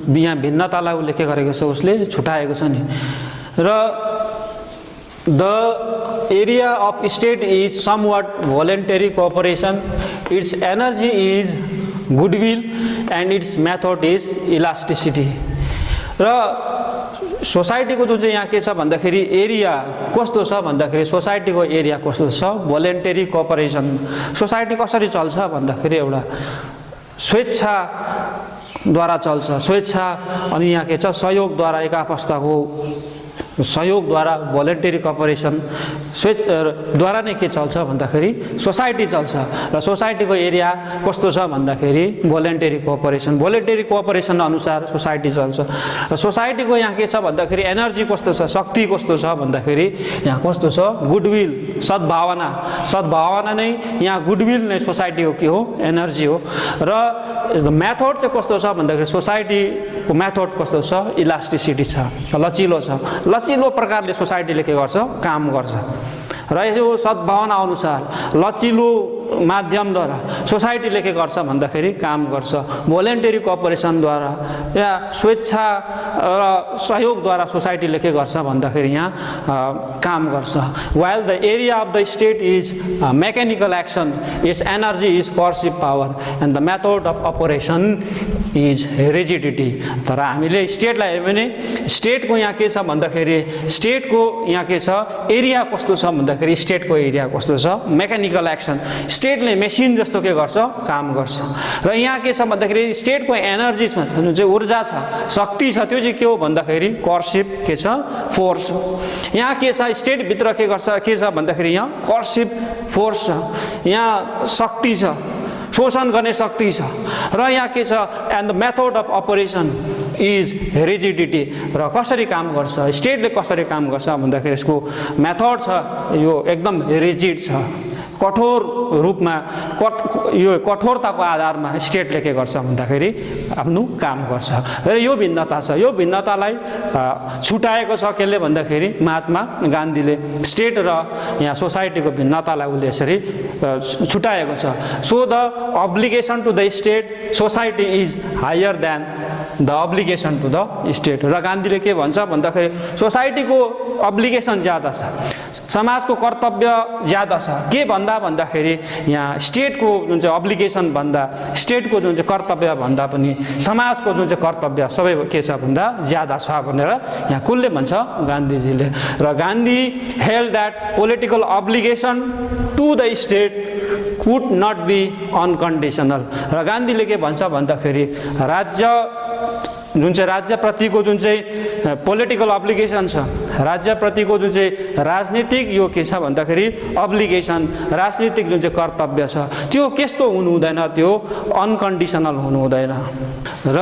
यहाँ भिन्नतालाई उल्लेख गरेको छ, उसले छुटाएको छ नि। र the area of state is somewhat voluntary cooperation, its energy is goodwill and its method is elasticity। र सोसाइटीको जुन चाहिँ यहाँ के छ भन्दाखेरि एरिया कस्तो छ भन्दाखेरि सोसाइटीको एरिया कस्तो छ, भोलेन्टरी कोअपरेसन। सोसाइटी कसरी चल्छ भन्दाखेरि एउटा स्वेच्छाद्वारा चल्छ, स्वेच्छा अनि यहाँ के छ सहयोगद्वारा, एक आपस्तको सहयोगद्वारा भोलेन्टरी कोअपरेसन द्वारा नै के चल्छ भन्दाखेरि सोसाइटी चल्छ र सोसाइटीको एरिया कस्तो छ भन्दाखेरि भोलेन्टरी कोअपरेसन अनुसार सोसाइटी चल्छ र सोसाइटीको यहाँ के छ भन्दाखेरि एनर्जी कस्तो छ, शक्ति कस्तो छ भन्दाखेरि यहाँ कस्तो छ, गुडविल, सद्भावना नै यहाँ गुडविल नै सोसाइटीको के हो, एनर्जी हो। र मेथड चाहिँ कस्तो छ भन्दाखेरि सोसाइटीको मेथड कस्तो छ, इलास्टिसिटी छ, लचिलो छ, लचिलो प्रकारले सोसाइटीले के गर्छ, काम गर्छ र यो सद्भावना अनुसार लचिलो माध्यमद्वारा सोसाइटीले के गर्छ भन्दाखेरि काम गर्छ। भोलेन्टरी कोअपरेसनद्वारा या स्वेच्छा र सहयोगद्वारा सोसाइटीले के गर्छ भन्दाखेरि यहाँ काम गर्छ। While the area of the state is mechanical action, it's energy is perceive power and the method of operation is rigidity. तर हामीले स्टेटलाई हेऱ्यो भने स्टेटको यहाँ के छ भन्दाखेरि स्टेटको यहाँ के छ, एरिया कस्तो छ भन्दाखेरि स्टेटको एरिया कस्तो छ, मेकानिकल एक्सन, स्टेटले मेसिन जस्तो के गर्छ, काम गर्छ। र यहाँ के छ भन्दाखेरि स्टेटको एनर्जी छ, जुन चाहिँ ऊर्जा छ, शक्ति छ, त्यो चाहिँ के हो भन्दाखेरि कर्सिभ के छ, फोर्स हो। यहाँ के छ, स्टेटभित्र के गर्छ, के छ भन्दाखेरि यहाँ कर्सिभ फोर्स छ, यहाँ शक्ति छ, शोषण गर्ने शक्ति छ। र यहाँ के छ, and the method of operation is rigidity. र कसरी काम गर्छ, स्टेटले कसरी काम गर्छ भन्दाखेरि यसको मेथड छ, यो एकदम रिजिड छ, कठोर रूपमा यो कठोरताको आधारमा स्टेटले के गर्छ भन्दाखेरि आफ्नो काम गर्छ। र यो भिन्नता छ, यो भिन्नतालाई छुटाएको छ केले भन्दाखेरि महात्मा गान्धीले स्टेट र यहाँ सोसाइटीको भिन्नतालाई उसले यसरी छुटाएको छ। So the obligation to the state society is higher than the obligation to the state. र गान्धीले के भन्छ भन्दाखेरि सोसाइटीको अब्लिगेसन ज्यादा छ, समाजको कर्तव्य ज्यादा छ के भन्दाखेरि यहाँ स्टेटको जुन चाहिँ अब्लिगेसन भन्दा, स्टेटको जुन चाहिँ कर्तव्य भन्दा पनि समाजको जुन चाहिँ कर्तव्य सबै के छ भन्दा ज्यादा छ भनेर यहाँ कसले भन्छ, गान्धीजीले। र Gandhi held that political obligation to the state could not be unconditional. र गान्धीले के भन्छ भन्दाखेरि राज्यप्रतिको जुन चाहिँ पोलिटिकल अब्लिगेसन छ, राज्यप्रतिको जुन चाहिँ राजनीतिक यो के छ भन्दाखेरि अब्लिगेसन, राजनीतिक जुन चाहिँ कर्तव्य छ त्यो कस्तो हुनु हुँदैन, त्यो अनकन्डिसनल हुनु हुँदैन। र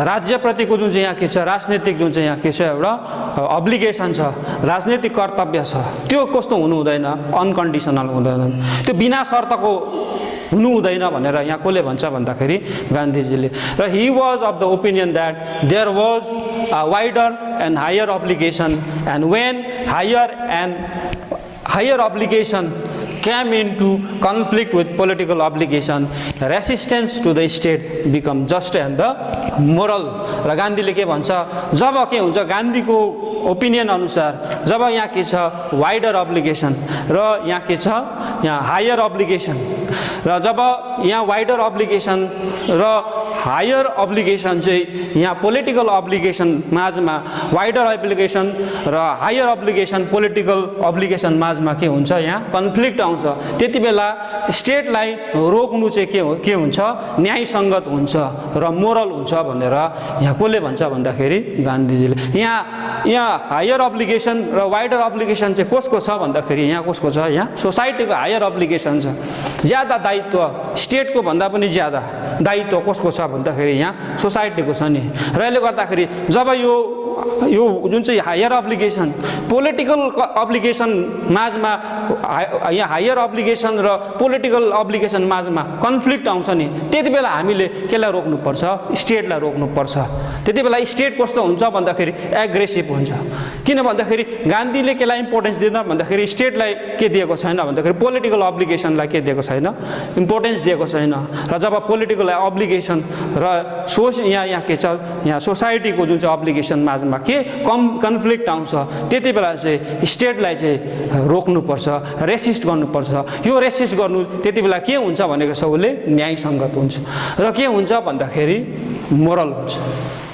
राज्यप्रतिको जुन चाहिँ यहाँ के छ, राजनीतिक जुन चाहिँ यहाँ के छ एउटा अब्लिगेसन छ, राजनीतिक कर्तव्य छ, त्यो कस्तो हुनु हुँदैन, अनकन्डिसनल हुँदैन, त्यो बिना शर्तको हुनु हुँदैन भनेर यहाँ कसले भन्छ भन्दाखेरि गान्धीजीले। र he was of the opinion that there was a wider and higher obligation and when higher obligation came into conflict with political obligation, resistance to the state become just and the moral। र गान्धीले के भन्छ, जब के हुन्छ गान्धीको opinion अनुसार जब यहाँ के छ वाइडर अब्लिगेसन र यहाँ के छ यहाँ हायर अब्लिगेसन, र जब यहाँ वाइडर अब्लिगेसन र हायर अब्लिगेसन चाहिँ यहाँ पोलिटिकल अब्लिगेसन माझमा, वाइडर अब्लिगेसन र हायर अब्लिगेसन पोलिटिकल अब्लिगेसन माझमा के हुन्छ, यहाँ कन्फ्लिक्ट आउँछ। त्यति बेला स्टेटलाई रोक्नु चाहिँ के हुन्छ, न्यायसङ्गत हुन्छ र मोरल हुन्छ भनेर यहाँ कसले भन्छ भन्दाखेरि गान्धीजीले। यहाँ हायर अब्लिगेसन र वाइडर अब्लिगेसन चाहिँ कसको छ भन्दाखेरि यहाँ कसको छ, यहाँ सोसाइटीको हायर अब्लिगेसन छ, ज्यादा दायित्व स्टेटको भन्दा पनि ज्यादा दायित्व कसको छ भन्दाखेरि यहाँ सोसाइटीको छ नि। र यसले गर्दाखेरि जब यो जुन चाहिँ हायर अब्लिगेसन पोलिटिकल अब्लिगेसन माझमा, यहाँ हायर अब्लिगेसन र पोलिटिकल अब्लिगेसन माझमा कन्फ्लिक्ट आउँछ नि, त्यति बेला हामीले केलाई रोक्नुपर्छ, स्टेटलाई रोक्नुपर्छ। त्यति बेला स्टेट कस्तो हुन्छ भन्दाखेरि एग्रेसिभ हुन्छ। किन भन्दाखेरि गान्धीले केलाई इम्पोर्टेन्स दिँदैन भन्दाखेरि स्टेटलाई के दिएको छैन भन्दाखेरि पोलिटिकल अब्लिगेसनलाई के दिएको छैन, इम्पोर्टेन्स दिएको छैन। र जब पोलिटिकल अब्लिगेसन र यहाँ के छ, यहाँ सोसाइटीको जुन चाहिँ अब्लिगेसन माझमा के कन्फ्लिक्ट आउँछ, त्यति बेला चाहिँ स्टेटलाई चाहिँ रोक्नुपर्छ, रेसिस्ट गर्नुपर्छ। यो रेसिस्ट गर्नु त्यति बेला के हुन्छ भनेको छ, उसले न्यायसङ्गत हुन्छ। र के हुन्छ भन्दाखेरि मोरल हुन्छ,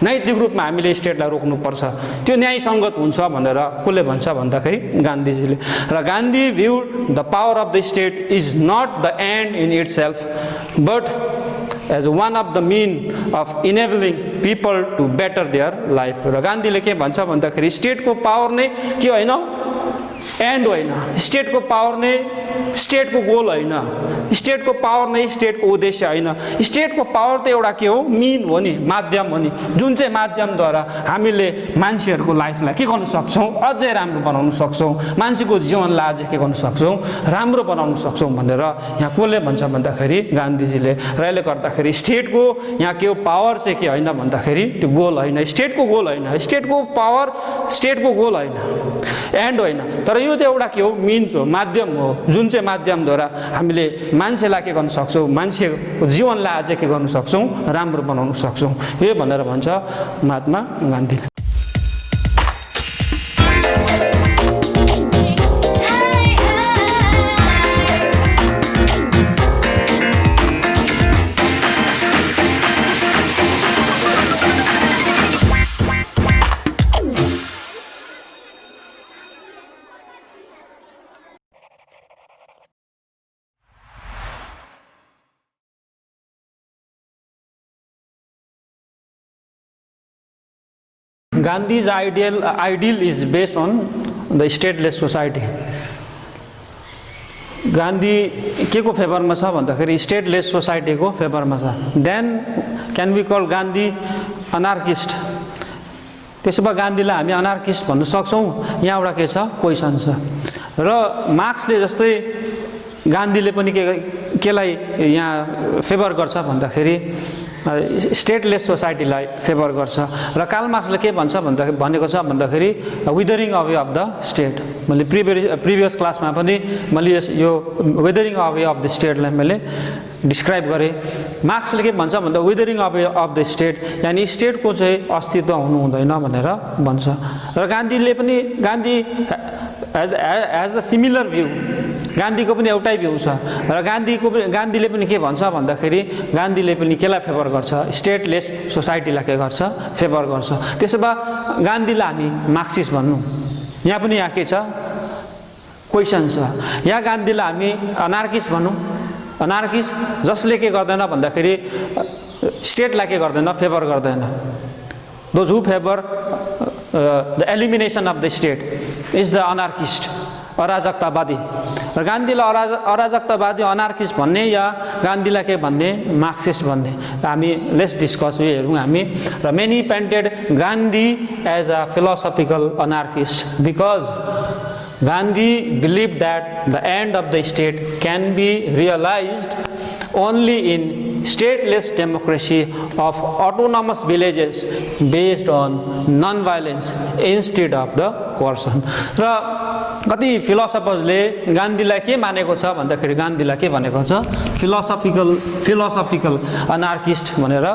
नैतिक रूपमा हामीले स्टेटलाई रोक्नुपर्छ, त्यो न्यायसङ्गत हुन्छ भनेर कसले भन्छ भन्दाखेरि गान्धीजीले। र Gandhi view the power of the state is not the end in itself but as one of the mean of enabling people to better their life. र गान्धीले के भन्छ भन्दाखेरि स्टेटको पावर नै के होइन, एन्ड होइन, स्टेटको पावर नै स्टेटको गोल होइन, स्टेटको पावर नै स्टेटको उद्देश्य होइन, स्टेटको पावर त एउटा के हो, मिन हो नि, माध्यम हो नि, जुन चाहिँ माध्यमद्वारा हामीले मान्छेहरूको लाइफलाई के गर्न सक्छौँ, अझै राम्रो बनाउन सक्छौँ, मान्छेको जीवनलाई अझै के गर्न सक्छौँ, राम्रो बनाउन सक्छौँ भनेर यहाँ कसले भन्छ भन्दाखेरि गान्धीजीले। र यसले गर्दाखेरि स्टेटको यहाँ के हो, पावर चाहिँ के होइन भन्दाखेरि त्यो गोल होइन, स्टेटको गोल होइन, स्टेटको पावर स्टेटको गोल होइन, एन्ड होइन, तर यो त एउटा के हो, मिन्स हो, माध्यम हो, जुन चाहिँ माध्यमद्वारा हामीले मान्छेलाई के गर्न सक्छौँ, मान्छेको जीवनलाई अझै के गर्न सक्छौँ, राम्रो बनाउन सक्छौँ, यो भनेर भन्छ महात्मा गान्धीले। Gandhi's ideal is based on the stateless society. Gandhi के को फेभरमा छ भन्दाखेरि स्टेटलेस सोसाइटीको फेभरमा छ। Then can we call Gandhi anarchist. त्यसो भए गान्धीलाई हामी अनार्किस्ट भन्न सक्छौँ? यहाँ एउटा के छ, क्वेसन छ। र मार्क्सले जस्तै गान्धीले पनि केलाई यहाँ फेभर गर्छ भन्दाखेरि स्टेटलेस सोसाइटीलाई फेभर गर्छ। र कार्ल मार्क्सले के भन्छ भनेको छ भन्दाखेरि विदरिङ अवे अफ द स्टेट। मैले प्रिभियस क्लासमा पनि मैले यो विदरिङ अवे अफ द स्टेटलाई मैले डिस्क्राइब गरेँ। मार्क्सले के भन्छ भन्दा विदरिङ अवे अफ द स्टेट, यानि स्टेटको चाहिँ अस्तित्व हुनु हुँदैन भनेर भन्छ। र गान्धीले पनि Gandhi as the similar view, गान्धीको पनि एउटै भ्यू छ। र गान्धीले पनि के भन्छ भन्दाखेरि गान्धीले पनि केलाई फेभर गर्छ, स्टेटलेस सोसाइटीलाई के गर्छ, फेभर गर्छ। त्यसो भए गान्धीलाई हामी मार्क्सिस्ट भन्नु, यहाँ पनि यहाँ के छ, क्वेसन छ। यहाँ गान्धीलाई हामी अनार्किस्ट भनौँ, अनार्किस्ट जसले के गर्दैन भन्दाखेरि स्टेटलाई के गर्दैन, फेभर गर्दैन। Those who favour the elimination of the state is the anarchist, अराजकतावादी। र गान्धीलाई अराजकतावादी अनार्किस्ट भन्ने या गान्धीलाई के भन्ने, मार्क्सिस्ट भन्ने, हामी लेट्स डिस्कस यो हेरौँ हामी। र many painted Gandhi as a philosophical anarchist because Gandhi believed that the end of the state can be realized only in stateless democracy of autonomous villages based on non-violence instead of the coercion. र कति फिलोसफर्सले गान्धीलाई के मानेको छ भन्दाखेरि गान्धीलाई के भनेको छ, philosophical anarchist भनेर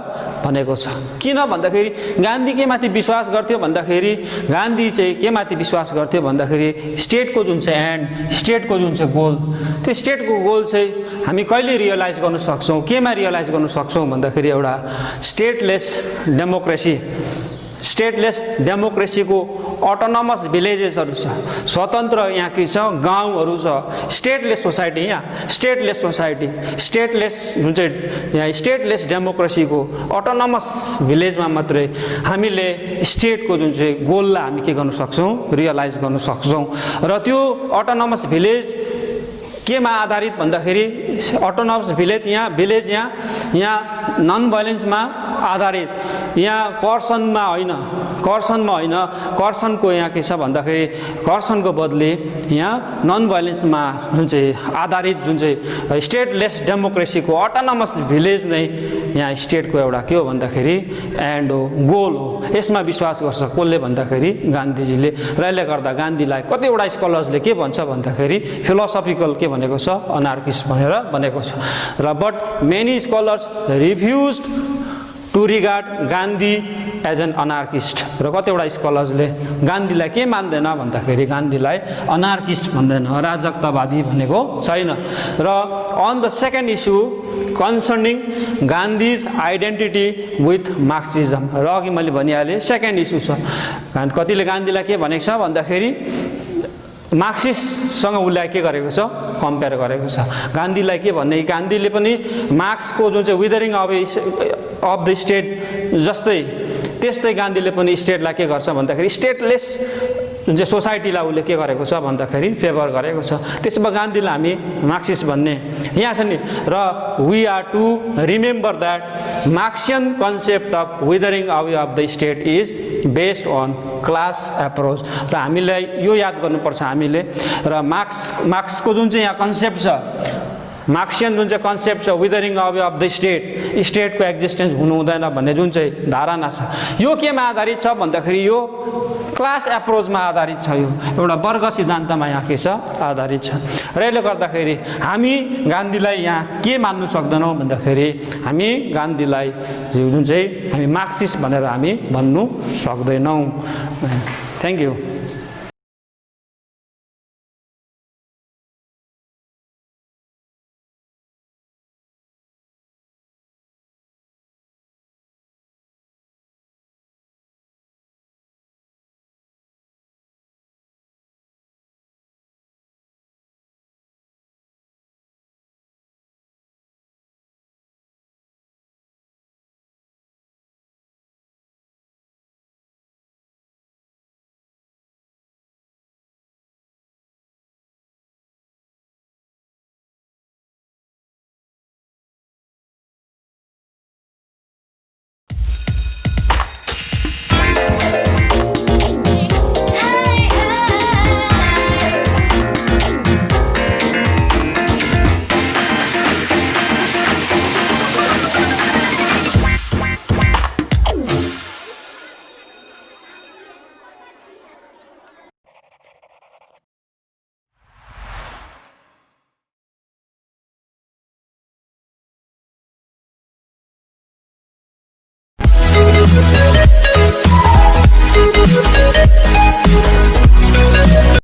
भनेको छ। किन भन्दाखेरि गान्धी के माथि विश्वास गर्थ्यो भन्दाखेरि गान्धी चाहिँ के माथि विश्वास गर्थ्यो भन्दाखेरि स्टेटको जुन चाहिँ एन्ड, स्टेटको जुन चाहिँ गोल, त्यो स्टेटको गोल चाहिँ हामी कहिले रियलाइज गर्न सक्छौँ, केमा रियलाइज गर्न सक्छौँ भन्दाखेरि एउटा स्टेटलेस डेमोक्रेसीको अटोनोमस भिलेजेसहरू छ, स्वतन्त्र यहाँ के छ, गाउँहरू छ, स्टेटलेस सोसाइटी, यहाँ स्टेटलेस सोसाइटी, स्टेटलेस जुन चाहिँ यहाँ स्टेटलेस डेमोक्रेसीको अटोनोमस भिलेजमा मात्रै हामीले स्टेटको जुन चाहिँ गोललाई हामी के गर्न सक्छौँ, रियलाइज गर्न सक्छौँ। र त्यो अटोनोमस भिलेज केमा आधारित भन्दाखेरि अटोनोमस भिलेज यहाँ नन भाइलेन्समा आधारित, यहाँ कर्सनमा होइन, कर्सनको यहाँ के छ भन्दाखेरि कर्सनको बदली यहाँ नन भाइलेन्समा जुन चाहिँ आधारित जुन चाहिँ स्टेटलेस डेमोक्रेसीको अटोनोमस भिलेज नै यहाँ स्टेटको एउटा के हो भन्दाखेरि एन्ड हो, गोल हो। यसमा विश्वास गर्छ कसले भन्दाखेरि गान्धीजीले। र यसले गर्दा गान्धीलाई कतिवटा स्कलर्सले के भन्छ भन्दाखेरि फिलोसफिकल के भनेको छ, अनार्किस्ट भनेर भनेको छ। र but many scholars refused to regard Gandhi as an anarchist. र कतिवटा स्कलर्सले गान्धीलाई के मान्दैन भन्दाखेरि गान्धीलाई अनार्किस्ट भन्दैन, अराजकतावादी भनेको छैन। र on the second issue concerning Gandhi's identity with Marxism, र अघि मैले भनिहालेँ सेकेन्ड इस्यु छ, कतिले गान्धीलाई के भनेको छ भन्दाखेरि मार्क्सिस्टसँग उसलाई के गरेको छ, कम्पेयर गरेको छ। गान्धीलाई के भन्ने, गान्धीले पनि मार्क्सको जुन चाहिँ विदरिङ अफ द स्टेट जस्तै त्यस्तै गान्धीले पनि स्टेटलाई के गर्छ भन्दाखेरि स्टेटलेस जुन चाहिँ सोसाइटीलाई उसले के गरेको छ भन्दाखेरि फेभर गरेको छ। त्यसमा गान्धीलाई हामी मार्क्सिस्ट भन्ने यहाँ छ नि। र we are to remember that Marxian concept of withering away of the state is based on class approach. र हामीलाई यो याद गर्नुपर्छ हामीले। र मार्क्सको जुन चाहिँ यहाँ कन्सेप्ट छ, मार्क्सियन जुन चाहिँ कन्सेप्ट छ विदरिङ अवे अफ द स्टेटको एक्जिस्टेन्स हुनु हुँदैन भन्ने जुन चाहिँ धारणा छ, यो केमा आधारित छ भन्दाखेरि यो क्लास एप्रोचमा आधारित छ। यो एउटा वर्ग सिद्धान्तमा यहाँ के छ, आधारित छ। र यसले गर्दाखेरि हामी गान्धीलाई यहाँ के मान्नु सक्दैनौँ भन्दाखेरि हामी गान्धीलाई जुन चाहिँ हामी मार्क्सिस्ट भनेर हामी भन्नु सक्दैनौँ। Thank you.